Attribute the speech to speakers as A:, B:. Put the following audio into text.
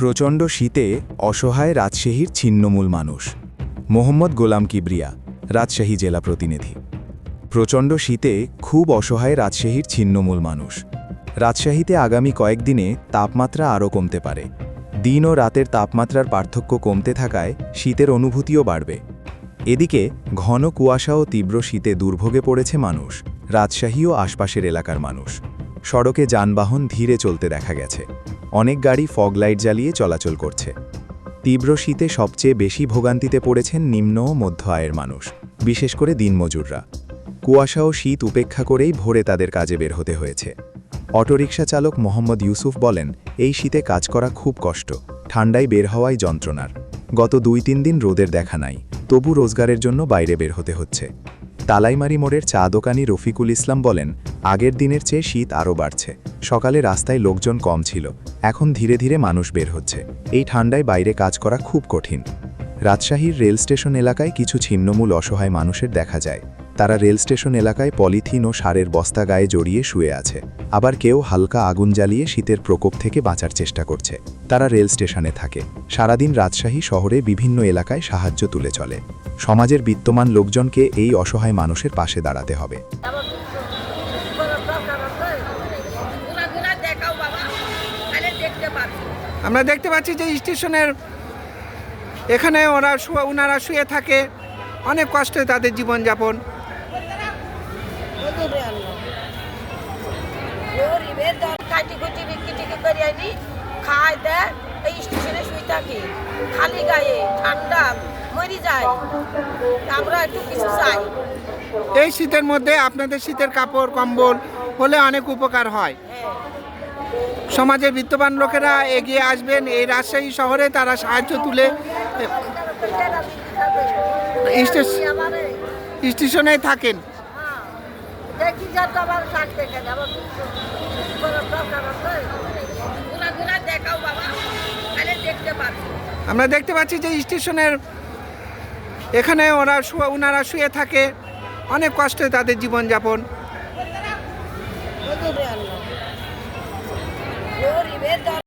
A: প্রচণ্ড শীতে অসহায় রাজশাহীর ছিন্নমূল মানুষ। মোহাম্মদ গোলাম কিবরিয়া, রাজশাহী জেলা প্রতিনিধি। প্রচণ্ড শীতে খুব অসহায় রাজশাহীর ছিন্নমূল মানুষ। রাজশাহীতে আগামী কয়েকদিনে তাপমাত্রা আরও কমতে পারে। দিন ও রাতের তাপমাত্রার পার্থক্য কমতে থাকায় শীতের অনুভূতিও বাড়বে। এদিকে ঘন কুয়াশা ও তীব্র শীতে দুর্ভোগে পড়েছে মানুষ, রাজশাহী ও আশপাশের এলাকার মানুষ। সড়কে যানবাহন ধীরে চলতে দেখা গেছে। অনেক গাড়ি ফগ লাইট জ্বালিয়ে চলাচল করছে। তীব্র শীতে সবচেয়ে বেশি ভোগান্তিতে পড়েছেন নিম্ন ও মধ্য আয়ের মানুষ, বিশেষ করে দিনমজুররা। কুয়াশা ও শীত উপেক্ষা করেই ভোরে তাদের কাজে বের হতে হয়েছে। অটোরিকশা চালক মোহাম্মদ ইউসুফ বলেন, এই শীতে কাজ করা খুব কষ্ট, ঠান্ডায় বের হওয়াই যন্ত্রণার। গত 2-3 দিন রোদের দেখা নাই, তবু রোজগারের জন্য বাইরে বের হতে হচ্ছে। তালাইমারি মোড়ের চা দোকানি রফিকুল ইসলাম বলেন, আগের দিনের চেয়ে শীত আরও বাড়ছে। সকালে রাস্তায় লোকজন কম ছিল, এখন ধীরে ধীরে মানুষ বের হচ্ছে। এই ঠান্ডায় বাইরে কাজ করা খুব কঠিন। রাজশাহীর রেল স্টেশন এলাকায় কিছু ছিন্নমূল অসহায় মানুষের দেখা যায়। তারা রেল স্টেশন এলাকায় পলিথিন ও সারের বস্তা গায়ে জড়িয়ে শুয়ে আছে। আবার কেউ হালকা আগুন জ্বালিয়ে শীতের প্রকোপ থেকে বাঁচার চেষ্টা করছে। তারা রেল স্টেশনে থাকে। সারাদিন রাজশাহী শহরে বিভিন্ন এলাকায় সাহায্য তুলে চলে। সমাজের বিত্তমান লোকজনকে এই অসহায় মানুষের পাশে দাঁড়াতে হবে।
B: আমরা দেখতে পাচ্ছি যে স্টেশনের এখানে ওনারা শুয়ে থাকে, অনেক কষ্টে তাদের জীবনযাপন।
C: খায় দেয়, এই স্টেশনে শুয়ে থাকি, খালি গায়ে, ঠান্ডা, মরে যায়। আমরা একটু কিছু চাই।
B: এই শীতের মধ্যে আপনাদের শীতের কাপড় কম্বল হলে অনেক উপকার হয়। সমাজের বিত্তবান লোকেরা এগিয়ে আসবেন এই রাজশাহী শহরে, তারা সাহায্য তুলে স্টেশনে থাকেন। আমরা দেখতে পাচ্ছি যে স্টেশনের এখানে ওনারা শুয়ে থাকে, অনেক কষ্টে তাদের জীবনযাপন।